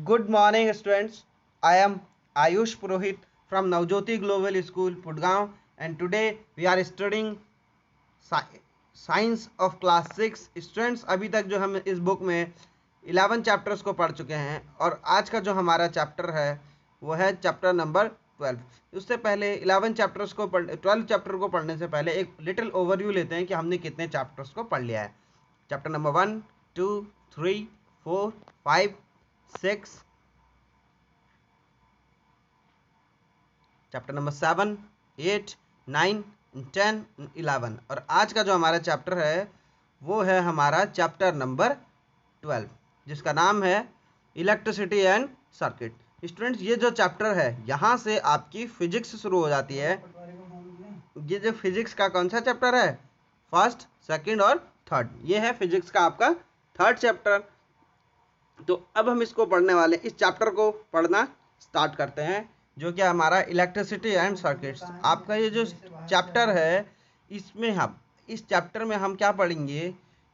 Good morning, students. I am Ayush Purohit from Navjyoti Global School, Pudgaon, and today we are studying science of class 6। Students, अभी तक जो हम इस book में 11 chapters को पढ़ चुके हैं और आज का जो हमारा चैप्टर है वो है चैप्टर नंबर 12। उससे पहले 12 चैप्टर को पढ़ने से पहले एक लिटिल ओवरव्यू लेते हैं कि हमने कितने चैप्टर्स को पढ़ लिया है। चैप्टर नंबर 1, 2, 3, 4, 5, 6, चैप्टर नंबर 7, 8, 9, 10, 11 और आज का जो हमारा चैप्टर है वो है हमारा चैप्टर नंबर 12 जिसका नाम है इलेक्ट्रिसिटी एंड सर्किट। स्टूडेंट्स, ये जो चैप्टर है यहाँ से आपकी फिजिक्स शुरू हो जाती है। ये जो फिजिक्स का कौन सा चैप्टर है? फर्स्ट, सेकंड और थर्ड। ये है फिजिक्स का आपका थर्ड चैप्टर। तो अब हम इसको पढ़ने वाले, इस चैप्टर को पढ़ना स्टार्ट करते हैं, जो कि हमारा इलेक्ट्रिसिटी एंड सर्किट्स। आपका ये जो चैप्टर है इस चैप्टर में हम क्या पढ़ेंगे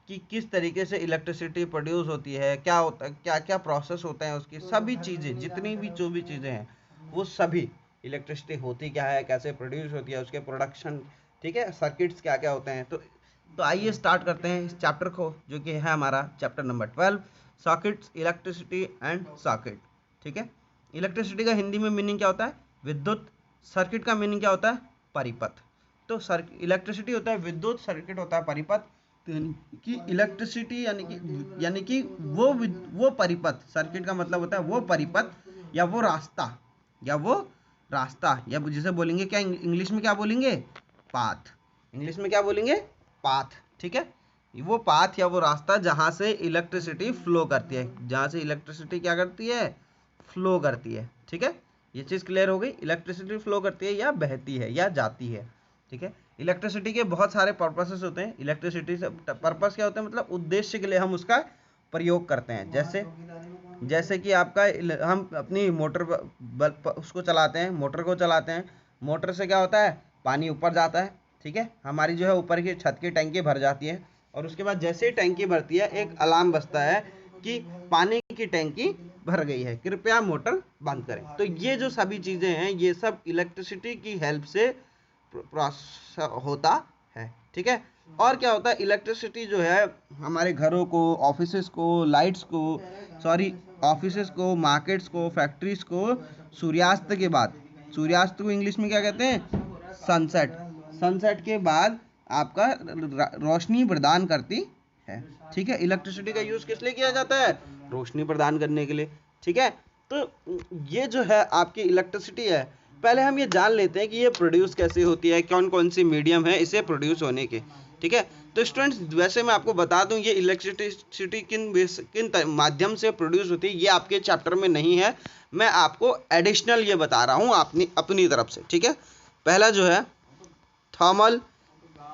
कि किस तरीके से इलेक्ट्रिसिटी प्रोड्यूस होती है, क्या होता है, क्या क्या प्रोसेस होते हैं, उसकी सभी चीज़ें, जितनी भी जो भी चीज़ें हैं वो सभी, इलेक्ट्रिसिटी होती क्या है, कैसे प्रोड्यूस होती है, उसके प्रोडक्शन, ठीक है, सर्किट्स क्या क्या होते हैं। तो आइए स्टार्ट करते हैं इस चैप्टर को, जो कि है हमारा chapter number 12, circuits, electricity and circuit. ठीक है, इलेक्ट्रिसिटी का हिंदी में मीनिंग क्या होता है? विद्युत। सर्किट का मीनिंग क्या होता है? परिपथ। तो इलेक्ट्रिसिटी होता है विद्युत, सर्किट होता है परिपथ। तो कि इलेक्ट्रिसिटी यानी कि वो परिपथ, सर्किट का मतलब होता है वो परिपथ या वो रास्ता या जिसे बोलेंगे क्या, इंग्लिश में क्या बोलेंगे? पाथ। इंग्लिश में क्या बोलेंगे? पाथ। ठीक है, वो पाथ या वो रास्ता जहाँ से इलेक्ट्रिसिटी फ्लो करती है, जहाँ से इलेक्ट्रिसिटी क्या करती है? फ्लो करती है। ठीक है, ये चीज़ क्लियर हो गई। इलेक्ट्रिसिटी फ्लो करती है या बहती है या जाती है। ठीक है, इलेक्ट्रिसिटी के बहुत सारे पर्पसेस होते हैं। इलेक्ट्रिसिटी से पर्पस क्या होता है? मतलब उद्देश्य के लिए हम उसका प्रयोग करते हैं। जैसे कि आपका हम अपनी मोटर उसको चलाते हैं, मोटर को चलाते हैं। मोटर से क्या होता है? पानी ऊपर जाता है। ठीक है, हमारी जो है ऊपर की छत की टंकी भर जाती है और उसके बाद जैसे ही टंकी भरती है एक अलार्म बजता है कि पानी की टंकी भर गई है, कृपया मोटर बंद करें। तो ये जो सभी चीज़ें हैं ये सब इलेक्ट्रिसिटी की हेल्प से होता है। ठीक है, और क्या होता है? इलेक्ट्रिसिटी जो है हमारे घरों को, ऑफिसेस को, ऑफिसेस को, मार्केट्स को, फैक्ट्रीज को सूर्यास्त के बाद, सूर्यास्त को इंग्लिश में क्या कहते हैं? सनसेट के बाद आपका रोशनी प्रदान करती है। ठीक है, इलेक्ट्रिसिटी का यूज किस लिए किया जाता है? रोशनी प्रदान करने के लिए। ठीक है, तो ये जो है आपकी इलेक्ट्रिसिटी है। पहले हम ये जान लेते हैं कि ये प्रोड्यूस कैसे होती है, कौन कौन सी मीडियम है इसे प्रोड्यूस होने के। ठीक है, तो स्टूडेंट्स, वैसे मैं आपको बता दूं ये इलेक्ट्रिसिटी किन माध्यम से प्रोड्यूस होती है ये आपके चैप्टर में नहीं है, मैं आपको एडिशनल ये बता रहा हूँ अपनी तरफ से। ठीक है, पहला जो है थर्मल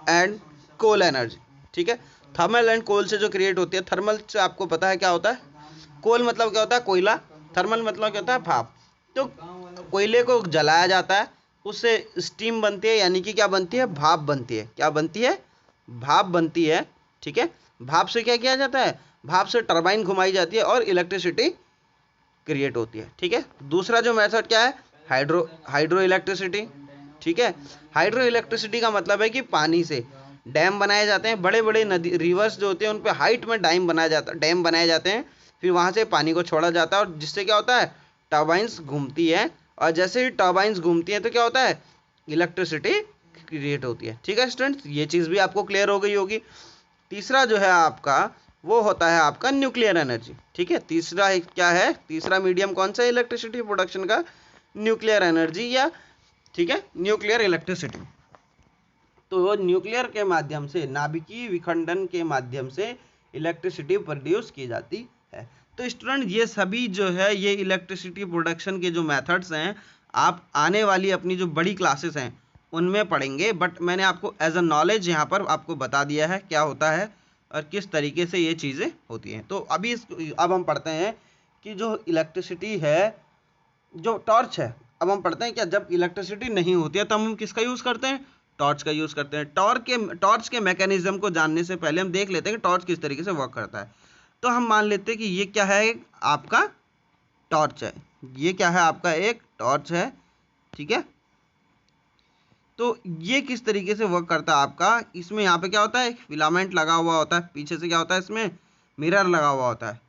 एंड कोल एनर्जी। ठीक है, थर्मल एंड कोल से जो क्रिएट होती है, थर्मल से आपको पता है क्या होता है? कोल मतलब क्या होता है? कोयला। थर्मल मतलब क्या होता है? भाप। तो कोयले को जलाया जाता है, उससे स्टीम बनती है, यानी कि क्या बनती है? भाप बनती है। क्या बनती है? भाप बनती है। ठीक है, भाप से क्या किया जाता है? भाप से टरबाइन घुमाई जाती है और इलेक्ट्रिसिटी क्रिएट होती है। ठीक है, दूसरा जो मेथड क्या है? Hydro electricity. ठीक है, हाइड्रो इलेक्ट्रिसिटी का मतलब है कि पानी से डैम बनाए जाते हैं, बड़े बड़े नदी, रिवर्स जो होते हैं उन पे हाइट में डैम बनाए जाते हैं, फिर वहाँ से पानी को छोड़ा जाता है और जिससे क्या होता है? टर्बाइंस घूमती है और जैसे ही टर्बाइंस घूमती हैं तो क्या होता है? इलेक्ट्रिसिटी क्रिएट होती है। ठीक है स्टूडेंट्स, ये चीज़ भी आपको क्लियर हो गई होगी। तीसरा जो है आपका वो होता है आपका न्यूक्लियर एनर्जी। ठीक है, तीसरा क्या है? तीसरा मीडियम कौन सा है इलेक्ट्रिसिटी प्रोडक्शन का? न्यूक्लियर एनर्जी या, ठीक है, न्यूक्लियर इलेक्ट्रिसिटी। तो न्यूक्लियर के माध्यम से, नाभिकीय विखंडन के माध्यम से इलेक्ट्रिसिटी प्रोड्यूस की जाती है। तो स्टूडेंट, ये सभी जो है ये इलेक्ट्रिसिटी प्रोडक्शन के जो मेथड्स हैं आप आने वाली अपनी जो बड़ी क्लासेस हैं उनमें पढ़ेंगे, बट मैंने आपको एज अ नॉलेज यहाँ पर आपको बता दिया है क्या होता है और किस तरीके से ये चीज़ें होती हैं। तो अब हम पढ़ते हैं कि जो इलेक्ट्रिसिटी है, जो टॉर्च है, अब हम पढ़ते हैं क्या जब इलेक्ट्रिसिटी नहीं होती है तब हम किसका यूज़ करते हैं? टॉर्च का यूज़ करते हैं। टॉर्च के मैकेनिज्म को जानने से पहले हम देख लेते हैं कि टॉर्च किस तरीके से वर्क करता है। तो हम मान लेते हैं कि ये क्या है? आपका टॉर्च है। ये क्या है आपका, एक टॉर्च है, ठीक है। तो ये किस तरीके से वर्क करता है आपका, इसमें यहाँ पे क्या होता है, एक फिलामेंट लगा हुआ होता है, पीछे से क्या होता है, इसमें मिरर लगा हुआ होता है।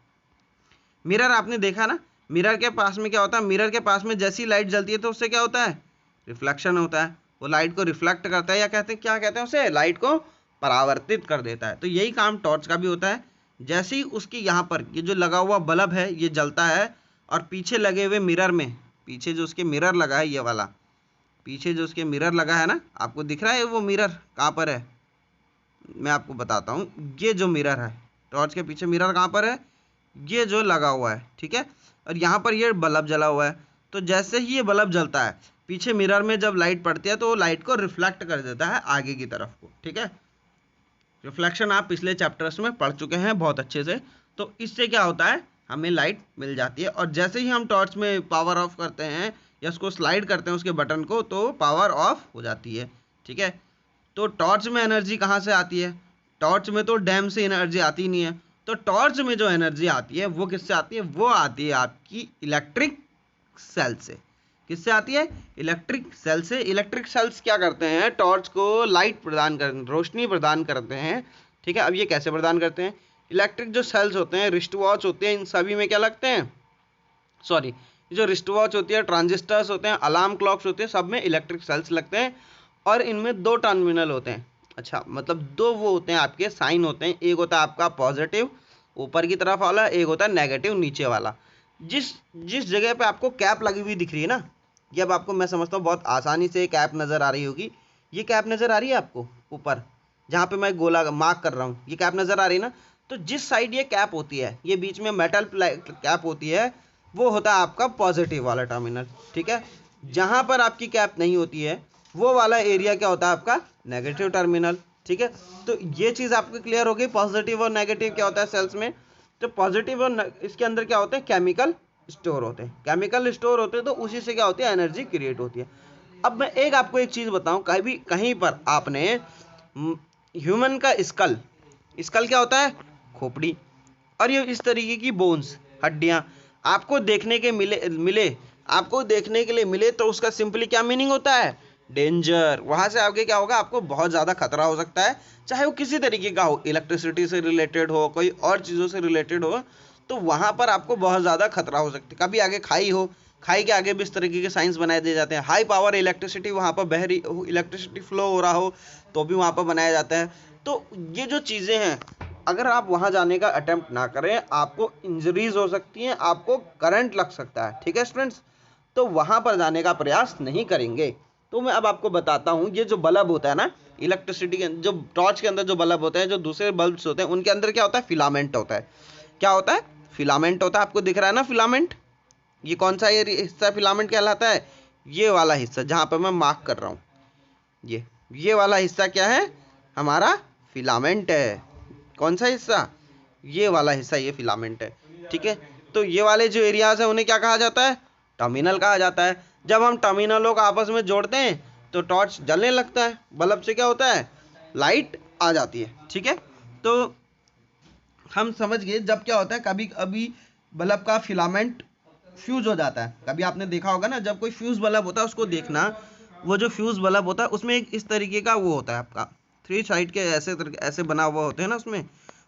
मिरर आपने देखा ना, मिरर के पास में क्या होता है, मिरर के पास में जैसी लाइट जलती है तो उससे क्या होता है, रिफ्लेक्शन होता है, वो लाइट को रिफ्लेक्ट करता है, या कहते हैं, क्या कहते हैं उसे, लाइट को परावर्तित कर देता है। तो यही काम टॉर्च का भी होता है। जैसे ही उसकी यहाँ पर ये जो लगा हुआ बल्ब है ये जलता है, और पीछे लगे हुए मिरर में, पीछे जो उसके मिरर लगा है, ये वाला पीछे जो उसके मिरर लगा है ना, आपको दिख रहा है वो मिरर कहाँ पर है, मैं आपको बताता हूँ। ये जो मिरर है, टॉर्च के पीछे मिरर कहाँ पर है, ये जो लगा हुआ है, ठीक है। और यहाँ पर ये बल्ब जला हुआ है। तो जैसे ही ये बल्ब जलता है, पीछे मिरर में जब लाइट पड़ती है तो वो लाइट को रिफ्लेक्ट कर देता है आगे की तरफ को, ठीक है। रिफ्लेक्शन आप पिछले चैप्टर्स में पढ़ चुके हैं बहुत अच्छे से। तो इससे क्या होता है, हमें लाइट मिल जाती है। और जैसे ही हम टॉर्च में पावर ऑफ करते हैं या उसको स्लाइड करते हैं उसके बटन को, तो पावर ऑफ हो जाती है, ठीक है। तो टॉर्च में एनर्जी कहाँ से आती है, टॉर्च में तो डैम से एनर्जी आती नहीं है। तो टॉर्च में जो एनर्जी आती है वो किससे आती है, वो आती है आपकी इलेक्ट्रिक सेल से। किससे आती है, इलेक्ट्रिक सेल से। इलेक्ट्रिक सेल्स क्या करते हैं, टॉर्च को लाइट प्रदान कर, रोशनी प्रदान करते हैं, ठीक है। अब ये कैसे प्रदान करते हैं, इलेक्ट्रिक जो सेल्स होते हैं, रिस्ट वॉच होते हैं, इन सभी में क्या लगते हैं, सॉरी, जो रिस्ट वॉच होती है, ट्रांजिस्टर्स होते हैं, अलार्म क्लॉक्स होते हैं, सब में इलेक्ट्रिक सेल्स लगते हैं। और इनमें दो टर्मिनल होते हैं, अच्छा मतलब दो वो होते हैं आपके साइन होते हैं, एक होता है आपका पॉजिटिव ऊपर की तरफ वाला, एक होता है नेगेटिव नीचे वाला। जिस जिस जगह पे आपको कैप लगी हुई दिख रही है ना, ये अब आपको मैं समझता हूँ बहुत आसानी से कैप नज़र आ रही होगी। ये कैप नज़र आ रही है आपको ऊपर, जहाँ पे मैं गोला मार्क कर रहा हूँ, ये कैप नज़र आ रही है ना। तो जिस साइड ये कैप होती है, ये बीच में मेटल कैप होती है, वो होता है आपका पॉजिटिव वाला टर्मिनल, ठीक है। जहाँ पर आपकी कैप नहीं होती है वो वाला एरिया क्या होता है आपका, नेगेटिव टर्मिनल, ठीक है। तो ये चीज़ आपको क्लियर हो गई, पॉजिटिव और नेगेटिव क्या होता है सेल्स में। तो पॉजिटिव और इसके अंदर क्या होते हैं, केमिकल स्टोर होते हैं, केमिकल स्टोर होते हैं, तो उसी से क्या होती है, एनर्जी क्रिएट होती है। अब मैं आपको एक चीज़ बताऊं, कहीं पर आपने ह्यूमन का स्कल क्या होता है, खोपड़ी, और ये इस तरीके की बोन्स, हड्डियां आपको देखने के मिले आपको देखने के लिए मिले, तो उसका सिंपली क्या मीनिंग होता है, डेंजर। वहां से आगे क्या होगा, आपको बहुत ज़्यादा खतरा हो सकता है, चाहे वो किसी तरीके का हो, इलेक्ट्रिसिटी से रिलेटेड हो, कोई और चीज़ों से रिलेटेड हो, तो वहाँ पर आपको बहुत ज़्यादा खतरा हो सकता है। कभी आगे खाई हो, खाई के आगे भी इस तरीके के साइंस बनाए दिए जाते हैं, हाई पावर इलेक्ट्रिसिटी वहाँ पर बह रही हो, इलेक्ट्रिसिटी फ्लो हो रहा हो तो भी वहाँ पर बनाया जाता है। तो ये जो चीज़ें हैं, अगर आप वहाँ जाने का अटेम्प्ट ना करें, आपको इंजरीज हो सकती हैं, आपको करंट लग सकता है, ठीक है स्टूडेंट्स। तो वहाँ पर जाने का प्रयास नहीं करेंगे। तो मैं अब आपको बताता हूँ, ये जो बल्ब होता है ना, इलेक्ट्रिसिटी के जो टॉर्च के अंदर जो बल्ब होते हैं, जो दूसरे बल्ब्स होते हैं, उनके अंदर क्या होता है, फिलामेंट होता है। क्या होता है, फिलामेंट होता है। आपको दिख रहा है ना फिलामेंट, ये कौन सा ये हिस्सा फिलामेंट कहलाता है, ये वाला हिस्सा जहाँ पर मैं मार्क कर रहा हूँ, ये वाला हिस्सा क्या है, हमारा फिलामेंट है। कौन सा हिस्सा, ये वाला हिस्सा, ये फिलामेंट है, ठीक है। तो ये वाले जो एरियाज है उन्हें क्या कहा जाता है, टर्मिनल कहा जाता है। जब हम टर्मिनलों को आपस में जोड़ते हैं तो टॉर्च जलने लगता है, बल्ब से क्या होता है, लाइट आ जाती है, ठीक है। तो हम समझ गए, जब क्या होता है, कभी कभी बल्ब का फिलामेंट फ्यूज हो जाता है। कभी आपने देखा होगा ना, जब कोई फ्यूज बल्ब होता है उसको देखना, वो जो फ्यूज बल्ब होता है उसमें एक इस तरीके का वो होता है आपका, 3 साइड के ऐसे बना हुआ होते हैं ना, उसमें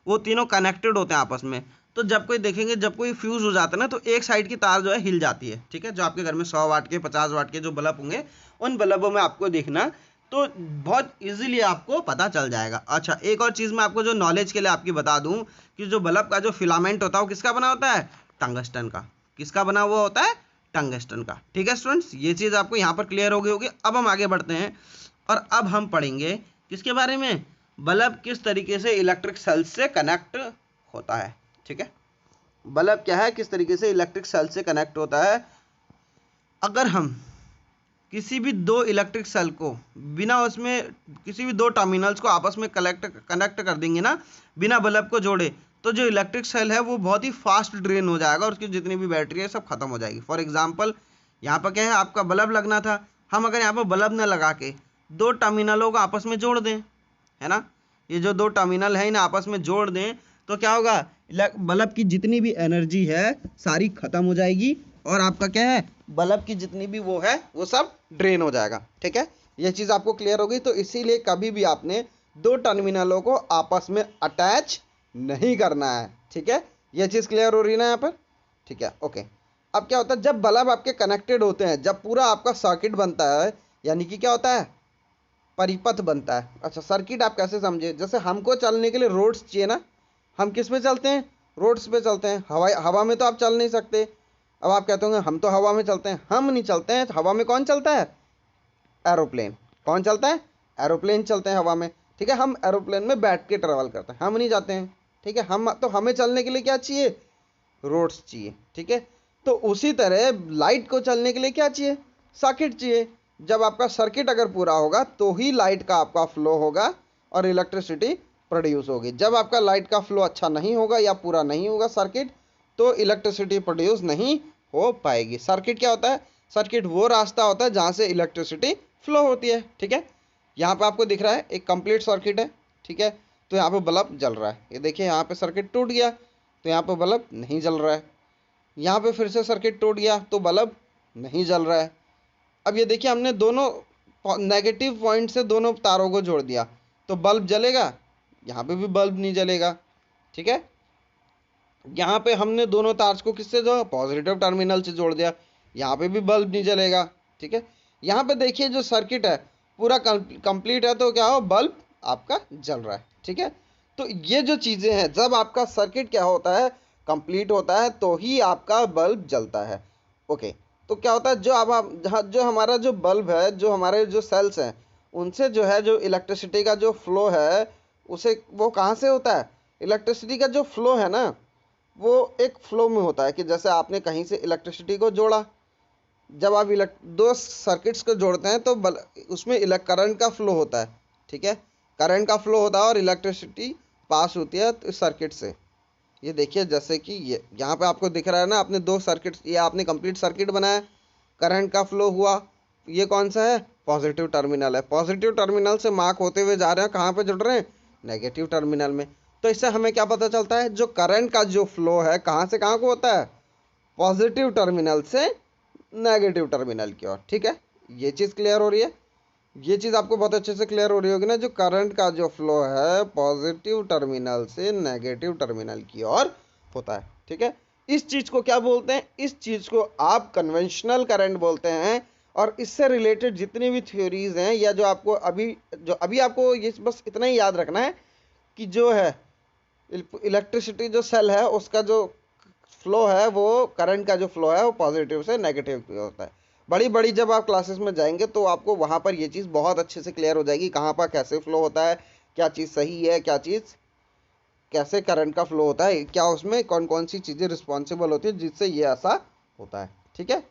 वो तीनों कनेक्टेड होते हैं आपस में। तो जब कोई देखेंगे, जब कोई फ्यूज हो जाता है ना, तो एक साइड की तार जो है हिल जाती है, ठीक है। जो आपके घर में 100 वाट के 50 वाट के जो बल्ब होंगे, उन बल्बों में आपको देखना, तो बहुत इजीली आपको पता चल जाएगा। अच्छा, एक और चीज़ मैं आपको जो नॉलेज के लिए आपकी बता दूं, कि जो बल्ब का जो फिलामेंट होता है वो किसका बना होता है, टंगस्टन का। किसका बना हुआ होता है, टंगस्टन का, ठीक है स्टूडेंट्स। ये चीज़ आपको यहाँ पर क्लियर हो गई होगी। अब हम आगे बढ़ते हैं और अब हम पढ़ेंगे किसके बारे में, बल्ब किस तरीके से इलेक्ट्रिक सेल से कनेक्ट होता है, ठीक है। बल्ब क्या है, किस तरीके से इलेक्ट्रिक सेल से कनेक्ट होता है। अगर हम किसी भी दो इलेक्ट्रिक सेल को बिना उसमें किसी भी दो टर्मिनल्स को आपस में कनेक्ट कर देंगे ना, बिना बल्ब को जोड़े, तो जो इलेक्ट्रिक सेल है वो बहुत ही फास्ट ड्रेन हो जाएगा और उसकी जितनी भी बैटरी है सब खत्म हो जाएगी। फॉर एग्जांपल, यहाँ पर क्या है, आपका बल्ब लगना था, हम अगर यहाँ पर बल्ब न लगा के दो टर्मिनलों को आपस में जोड़ दें, है ना, ये जो दो टर्मिनल है इन्हें आपस में जोड़ दें, तो क्या होगा, बल्ब की जितनी भी एनर्जी है सारी खत्म हो जाएगी और आपका क्या है, बल्ब की जितनी भी वो है वो सब ड्रेन हो जाएगा। ठीक है, ये चीज़ आपको क्लियर होगी। तो इसीलिए कभी भी आपने दो टर्मिनलों को आपस में अटैच नहीं करना है। ठीक है, ये चीज़ क्लियर हो रही है ना यहाँ पर? ठीक है, ओके। अब क्या होता है, जब बल्ब आपके कनेक्टेड होते हैं, जब पूरा आपका सर्किट बनता है, यानी कि क्या होता है, परिपथ बनता है। अच्छा, सर्किट आप कैसे समझे, जैसे हमको चलने के लिए रोड्स चाहिए ना, हम किस पे चलते हैं, रोड्स पे चलते हैं। हवा में तो आप चल नहीं सकते। अब आप कहते होंगे हम तो हवा में चलते हैं, हम नहीं चलते हैं। हवा में कौन चलता है, एरोप्लेन। कौन चलता है, एरोप्लेन चलते हैं हवा में। ठीक है, हम एरोप्लेन में बैठ के ट्रेवल करते हैं, हम नहीं जाते हैं। ठीक है, हमें चलने के लिए क्या चाहिए, रोड्स चाहिए। ठीक है, तो उसी तरह लाइट को चलने के लिए क्या चाहिए, सर्किट चाहिए। जब आपका सर्किट अगर पूरा होगा तो ही लाइट का आपका फ्लो होगा और इलेक्ट्रिसिटी प्रोड्यूस होगी। जब आपका लाइट का फ्लो अच्छा नहीं होगा या पूरा नहीं होगा सर्किट, तो इलेक्ट्रिसिटी प्रोड्यूस नहीं हो पाएगी। सर्किट क्या होता है, सर्किट वो रास्ता होता है जहाँ से इलेक्ट्रिसिटी फ्लो होती है। ठीक है, यहाँ पे आपको दिख रहा है एक कंप्लीट सर्किट है। ठीक है, तो यहाँ पे बल्ब जल रहा है। ये देखिए यहाँ पे सर्किट टूट गया तो यहाँ पे बल्ब नहीं जल रहा है। यहाँ पे फिर से सर्किट टूट गया तो बल्ब नहीं जल रहा है। अब ये देखिए हमने दोनों नेगेटिव पॉइंट से दोनों तारों को जोड़ दिया तो बल्ब जलेगा, यहाँ पे भी बल्ब नहीं जलेगा। ठीक है, यहाँ पे हमने दोनों तार को किससे जोड़ा, पॉजिटिव टर्मिनल से जोड़ दिया, यहाँ पे भी बल्ब नहीं जलेगा। ठीक है, यहाँ पे देखिए जो सर्किट है पूरा कंप्लीट है तो क्या हो, बल्ब आपका जल रहा है। ठीक है, तो ये जो चीज़ें हैं, जब आपका सर्किट क्या होता है, कंप्लीट होता है तो ही आपका बल्ब जलता है। ओके, तो क्या होता है, जो हमारा जो बल्ब है, जो हमारे जो सेल्स हैं, उनसे जो है जो इलेक्ट्रिसिटी का जो फ्लो है उसे वो कहाँ से होता है, इलेक्ट्रिसिटी का जो फ्लो है ना वो एक फ्लो में होता है कि जैसे आपने कहीं से इलेक्ट्रिसिटी को जोड़ा, जब आप दो सर्किट्स को जोड़ते हैं तो उसमें करंट का फ्लो होता है। ठीक है, करंट का फ्लो होता है और इलेक्ट्रिसिटी पास होती है तो सर्किट से। ये देखिए जैसे कि ये यहाँ पे आपको दिख रहा है ना, आपने दो सर्किट, ये आपने कंप्लीट सर्किट बनाया, करंट का फ्लो हुआ, ये कौन सा है, पॉजिटिव टर्मिनल है। पॉजिटिव टर्मिनल से मार्क होते हुए जा रहे हैं, कहाँ पे जुड़ रहे हैं, नेगेटिव टर्मिनल में। तो इससे हमें क्या पता चलता है, जो करंट का जो फ्लो है कहाँ से कहाँ को होता है, पॉजिटिव टर्मिनल से नेगेटिव टर्मिनल की ओर। ठीक है, ये चीज़ क्लियर हो रही है, ये चीज़ आपको बहुत अच्छे से क्लियर हो रही होगी ना, जो करंट का जो फ्लो है पॉजिटिव टर्मिनल से नेगेटिव टर्मिनल की ओर होता है। ठीक है, इस चीज़ को क्या बोलते हैं, इस चीज़ को आप कन्वेंशनल करंट बोलते हैं। और इससे रिलेटेड जितनी भी थ्योरीज हैं या जो अभी आपको ये बस इतना ही याद रखना है कि जो है इलेक्ट्रिसिटी जो सेल है उसका जो फ्लो है, वो करंट का जो फ्लो है वो पॉजिटिव से नेगेटिव होता है। बड़ी बड़ी जब आप क्लासेस में जाएंगे तो आपको वहाँ पर ये चीज़ बहुत अच्छे से क्लियर हो जाएगी, कहाँ पर कैसे फ्लो होता है, क्या चीज़ सही है, क्या चीज़ कैसे करंट का फ्लो होता है, क्या उसमें कौन कौन सी चीज़ें रिस्पॉन्सिबल होती है जिससे ये ऐसा होता है। ठीक है,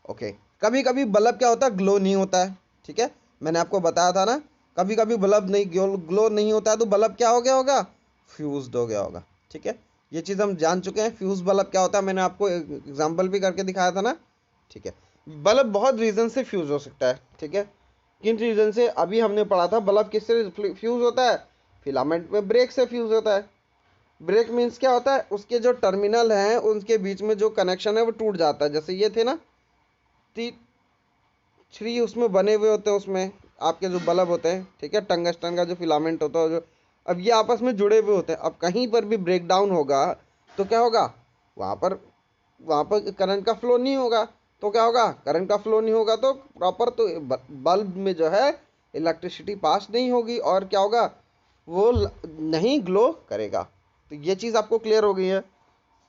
ओके। कभी कभी बल्ब क्या होता है, ग्लो नहीं होता है। ठीक है, मैंने आपको बताया था ना, कभी कभी बल्ब नहीं ग्लो नहीं होता है तो बल्ब क्या हो गया होगा, फ्यूज्ड हो गया होगा। ठीक है, ये चीज़ हम जान चुके हैं। फ्यूज बल्ब क्या होता है मैंने आपको एग्जाम्पल भी करके दिखाया था ना। ठीक है, बल्ब बहुत रीज़न से फ्यूज हो सकता है। ठीक है, किन रीज़न से, अभी हमने पढ़ा था बल्ब किससे फ्यूज होता है, फिलामेंट में ब्रेक से फ्यूज होता है। ब्रेक मीन्स क्या होता है, उसके जो टर्मिनल हैं उनके बीच में जो कनेक्शन है वो टूट जाता है। जैसे ये थे ना 3 उसमें बने हुए होते हैं, उसमें आपके जो बल्ब होते हैं, ठीक है, टंगस्टन का जो फिलामेंट होता है, जो अब ये आपस में जुड़े हुए होते हैं। अब कहीं पर भी ब्रेक डाउन होगा तो क्या होगा, वहाँ पर करंट का फ्लो नहीं होगा। तो क्या होगा, करंट का फ्लो नहीं होगा तो प्रॉपर तो बल्ब में जो है इलेक्ट्रिसिटी पास नहीं होगी और क्या होगा, वो नहीं ग्लो करेगा। तो ये चीज़ आपको क्लियर हो गई है।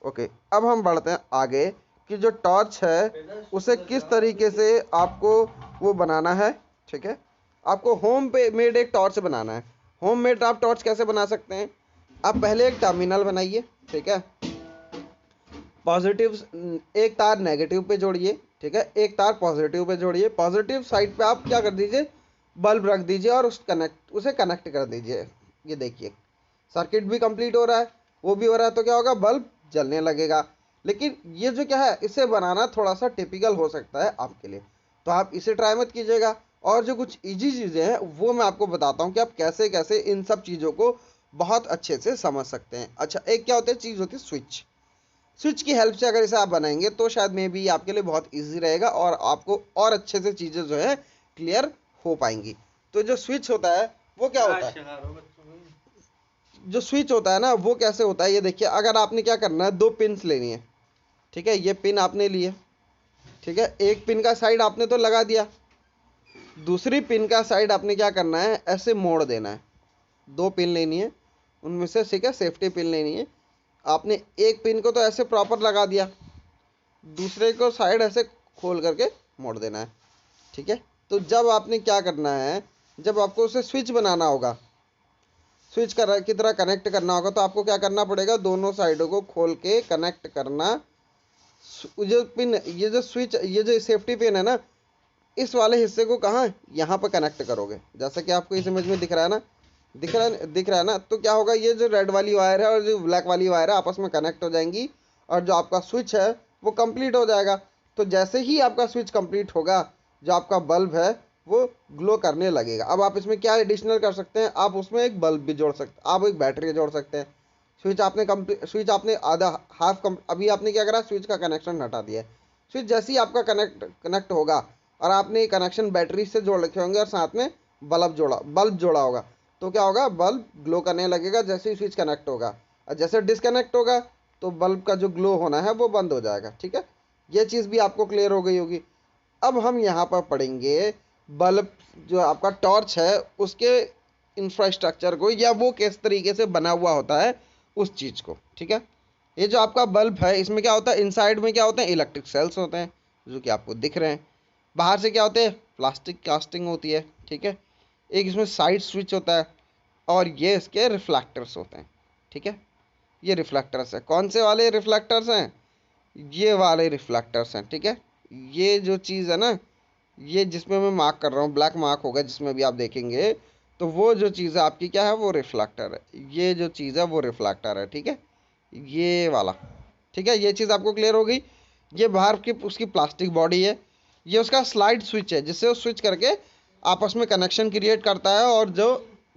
ओके, अब हम बढ़ते हैं आगे कि जो टॉर्च है उसे किस तरीके से आपको वो बनाना है। ठीक है, आपको होम पे मेड एक टॉर्च बनाना है। होम मेड आप टॉर्च कैसे बना सकते हैं, आप पहले एक टर्मिनल बनाइए। ठीक है, पॉजिटिव एक तार नेगेटिव पे जोड़िए। ठीक है, एक तार पॉजिटिव पे जोड़िए। पॉजिटिव साइड पे आप क्या कर दीजिए, बल्ब रख दीजिए और उसे कनेक्ट कर दीजिए। ये देखिए सर्किट भी कंप्लीट हो रहा है, वो भी हो रहा है, तो क्या होगा, बल्ब जलने लगेगा। लेकिन ये जो क्या है, इसे बनाना थोड़ा सा टिपिकल हो सकता है आपके लिए, तो आप इसे ट्राई मत कीजिएगा। और जो कुछ इजी चीज़ें हैं वो मैं आपको बताता हूँ कि आप कैसे कैसे इन सब चीज़ों को बहुत अच्छे से समझ सकते हैं। अच्छा, एक क्या होती है चीज़ होती है स्विच। स्विच की हेल्प से अगर इसे आप बनाएंगे तो शायद मे बी आपके लिए बहुत इजी रहेगा और आपको और अच्छे से चीज़ें जो है क्लियर हो पाएंगी। तो जो स्विच होता है वो क्या होता है, जो स्विच होता है ना वो कैसे होता है, ये देखिए। अगर आपने क्या करना है, दो पिन्स लेनी है, ठीक है। ये पिन आपने लिए, ठीक है। एक पिन का साइड आपने तो लगा दिया, दूसरी पिन का साइड आपने क्या करना है, ऐसे मोड़ देना है। दो पिन लेनी है, उनमें से ठीक है सेफ्टी पिन लेनी है। आपने एक पिन को तो ऐसे प्रॉपर लगा दिया, दूसरे को साइड ऐसे खोल करके मोड़ देना है, ठीक है। तो जब आपने क्या करना है, जब आपको उसे स्विच बनाना होगा, स्विच की तरह कनेक्ट करना होगा, तो आपको क्या करना पड़ेगा, दोनों साइडों को खोल के कनेक्ट करना। जो पिन, ये जो स्विच, ये जो सेफ्टी पिन है ना, इस वाले हिस्से को कहाँ, यहाँ पर कनेक्ट करोगे, जैसा कि आपको इस इमेज में दिख रहा है ना, दिख रहा है ना। तो क्या होगा, ये जो रेड वाली वायर है और जो ब्लैक वाली वायर है आपस में कनेक्ट हो जाएंगी और जो आपका स्विच है वो कंप्लीट हो जाएगा। तो जैसे ही आपका स्विच कंप्लीट होगा, जो आपका बल्ब है वो ग्लो करने लगेगा। अब आप इसमें क्या एडिशनल कर सकते हैं, आप उसमें एक बल्ब भी जोड़ सकते हैं, आप एक बैटरी जोड़ सकते हैं। स्विच आपने आधा हाफ अभी आपने क्या करा, स्विच का कनेक्शन हटा दिया है। स्विच जैसे ही आपका कनेक्ट होगा और आपने कनेक्शन बैटरी से जोड़ रखे होंगे और साथ में बल्ब जोड़ा होगा, तो क्या होगा, बल्ब ग्लो करने लगेगा जैसे ही स्विच कनेक्ट होगा। और जैसे डिसकनेक्ट होगा तो बल्ब का जो ग्लो होना है वो बंद हो जाएगा, ठीक है। ये चीज़ भी आपको क्लियर हो गई होगी। अब हम यहाँ पर पढ़ेंगे बल्ब, जो आपका टॉर्च है उसके इंफ्रास्ट्रक्चर को, या वो किस तरीके से बना हुआ होता है उस चीज़ को, ठीक है। ये जो आपका बल्ब है इसमें क्या होता है, इनसाइड में क्या होते हैं, इलेक्ट्रिक सेल्स होते हैं जो कि आपको दिख रहे हैं। बाहर से क्या होते हैं, प्लास्टिक कास्टिंग होती है, ठीक है। एक इसमें साइड स्विच होता है और ये इसके रिफ्लेक्टर्स होते हैं, ठीक है। ये रिफ्लेक्टर्स है, कौन से वाले रिफ्लेक्टर्स हैं, ये वाले रिफ्लेक्टर्स हैं, ठीक है। ये जो चीज़ है ना, ये जिसमें मैं मार्क कर रहा हूँ, ब्लैक मार्क होगा जिसमें भी आप देखेंगे, तो वो जो चीज़ है आपकी क्या है, वो रिफ्लेक्टर है। ये जो चीज़ है वो रिफ्लेक्टर है, ठीक है, ये वाला, ठीक है। ये चीज़ आपको क्लियर हो गई। ये बाहर की उसकी प्लास्टिक बॉडी है, ये उसका स्लाइड स्विच है जिससे वो स्विच करके आपस में कनेक्शन क्रिएट करता है और जो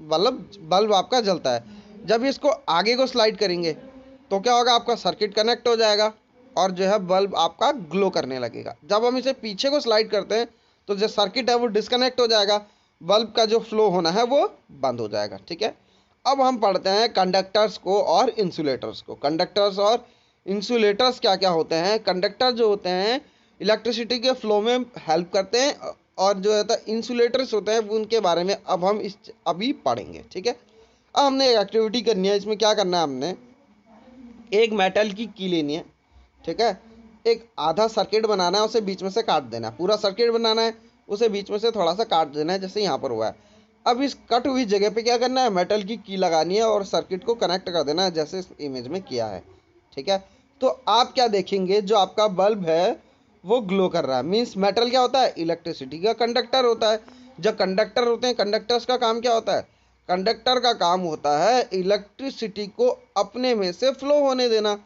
बल्ब आपका जलता है। जब इसको आगे को स्लाइड करेंगे तो क्या होगा, आपका सर्किट कनेक्ट हो जाएगा और जो है बल्ब आपका ग्लो करने लगेगा। जब हम इसे पीछे को स्लाइड करते हैं तो जो सर्किट है वो डिस्कनेक्ट हो जाएगा, बल्ब का जो फ्लो होना है वो बंद हो जाएगा, ठीक है। अब हम पढ़ते हैं कंडक्टर्स को और इंसुलेटर्स को। कंडक्टर्स और इंसुलेटर्स क्या क्या होते हैं। कंडक्टर जो होते हैं इलेक्ट्रिसिटी के फ्लो में हेल्प करते हैं, और जो है इंसुलेटर्स होते हैं वो उनके बारे में अब हम अभी पढ़ेंगे, ठीक है। अब हमने एक एक्टिविटी करनी है, इसमें क्या करना है, हमने एक मेटल की की लेनी है, ठीक है। एक आधा सर्किट बनाना है, उसे बीच में से काट देना है। पूरा सर्किट बनाना है, उसे बीच में से थोड़ा सा काट देना है जैसे यहाँ पर हुआ है। अब इस कट हुई जगह पे क्या करना है, मेटल की की लगानी है और सर्किट को कनेक्ट कर देना है जैसे इस इमेज में किया है, ठीक है। तो आप क्या देखेंगे, जो आपका बल्ब है वो ग्लो कर रहा है। मीन्स मेटल क्या होता है, इलेक्ट्रिसिटी का कंडक्टर होता है। जब कंडक्टर होते हैं, कंडक्टर्स का काम क्या होता है, कंडक्टर का काम होता है इलेक्ट्रिसिटी को अपने में से फ्लो होने देना।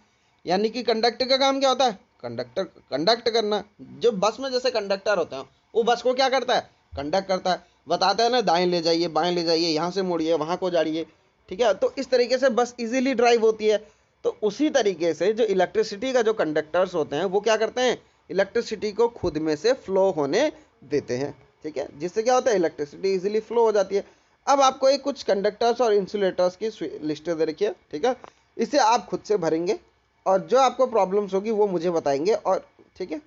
यानी कि कंडक्टर का काम क्या होता है, कंडक्ट करना। जो बस में जैसे कंडक्टर होते हैं वो बस को क्या करता है, कंडक्ट करता है, बताता है ना, दाएं ले जाइए, बाएं ले जाइए, यहाँ से मुड़िए, वहाँ को जाइए, ठीक है। तो इस तरीके से बस इजीली ड्राइव होती है। तो उसी तरीके से जो इलेक्ट्रिसिटी का जो कंडक्टर्स होते हैं वो क्या करते हैं, इलेक्ट्रिसिटी को खुद में से फ्लो होने देते हैं, ठीक है। जिससे क्या होता है, इलेक्ट्रिसिटी इजीली फ्लो हो जाती है। अब आपको एक कुछ कंडक्टर्स और इंसुलेटर्स की लिस्ट दे रखी है, ठीक है। इसे आप खुद से भरेंगे और जो आपको प्रॉब्लम्स होगी वो मुझे बताएंगे, और ठीक है।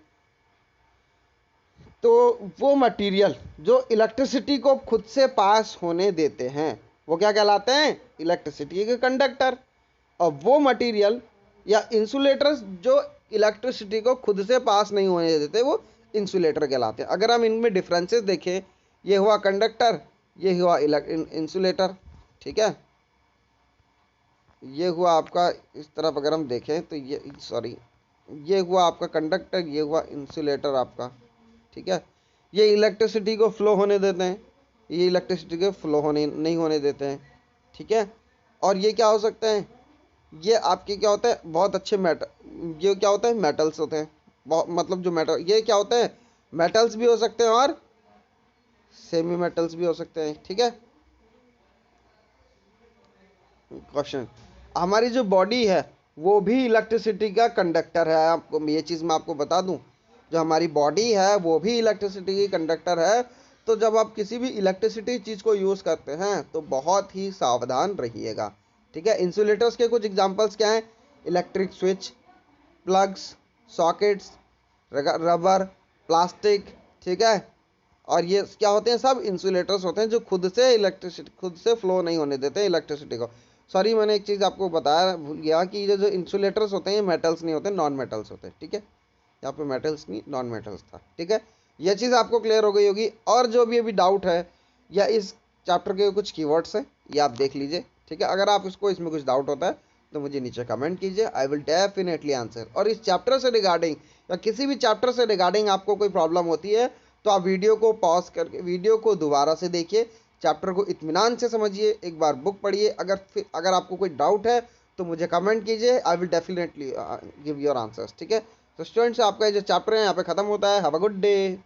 तो वो मटेरियल जो इलेक्ट्रिसिटी को खुद से पास होने देते हैं वो क्या कहलाते हैं, इलेक्ट्रिसिटी के कंडक्टर। और वो मटेरियल या इंसुलेटर्स जो इलेक्ट्रिसिटी को खुद से पास नहीं होने देते वो इंसुलेटर कहलाते हैं। अगर हम इनमें डिफरेंसेस देखें, ये हुआ कंडक्टर, ये हुआ इंसुलेटर, ठीक है। ये हुआ आपका, इस तरफ अगर हम देखें तो ये सॉरी, ये हुआ आपका कंडक्टर, ये हुआ इंसुलेटर आपका, ठीक है। ये इलेक्ट्रिसिटी को फ्लो होने देते हैं, ये इलेक्ट्रिसिटी को फ्लो होने नहीं होने देते हैं, ठीक है। और ये क्या हो सकते हैं, ये आपके क्या होता है, बहुत अच्छे मेटल, ये क्या होता है, मेटल्स होते हैं। मतलब जो मेटल, ये क्या होते हैं, मेटल्स भी हो सकते हैं और सेमी मेटल्स भी हो सकते हैं, ठीक है। क्वेश्चन, हमारी जो बॉडी है वो भी इलेक्ट्रिसिटी का कंडक्टर है। आपको ये चीज़ मैं आपको बता दूं, जो हमारी बॉडी है वो भी इलेक्ट्रिसिटी की कंडक्टर है। तो जब आप किसी भी इलेक्ट्रिसिटी चीज़ को यूज़ करते हैं तो बहुत ही सावधान रहिएगा, ठीक है। इंसुलेटर्स के कुछ एग्जांपल्स क्या हैं? Electric switch, plugs, sockets, rubber, plastic, ठीक है। और ये क्या होते हैं? सब इंसुलेटर्स होते हैं जो खुद से फ्लो नहीं होने देते इलेक्ट्रिसिटी को। सॉरी, मैंने एक चीज़ आपको बताया भूल गया कि ये जो इंसुलेटर्स होते हैं ये मेटल्स नहीं होते, नॉन मेटल्स होते हैं, ठीक है। यहाँ पे मेटल्स नहीं, नॉन मेटल्स था, ठीक है। ये चीज़ आपको क्लियर हो गई होगी। और जो भी अभी डाउट है या इस चैप्टर के कुछ कीवर्ड्स हैं ये आप देख लीजिए, ठीक है। अगर आप इसमें कुछ डाउट होता है तो मुझे नीचे कमेंट कीजिए, आई विल डेफिनेटली आंसर। और इस चैप्टर से रिगार्डिंग या किसी भी चैप्टर से रिगार्डिंग आपको कोई प्रॉब्लम होती है तो आप वीडियो को पॉज करके वीडियो को दोबारा से देखिए, चैप्टर को इत्मीनान से समझिए, एक बार बुक पढ़िए। अगर आपको कोई डाउट है तो मुझे कमेंट कीजिए, I will definitely give your answers, ठीक है। तो स्टूडेंट्स, आपका ये जो चैप्टर है यहाँ पे खत्म होता है। Have a good day.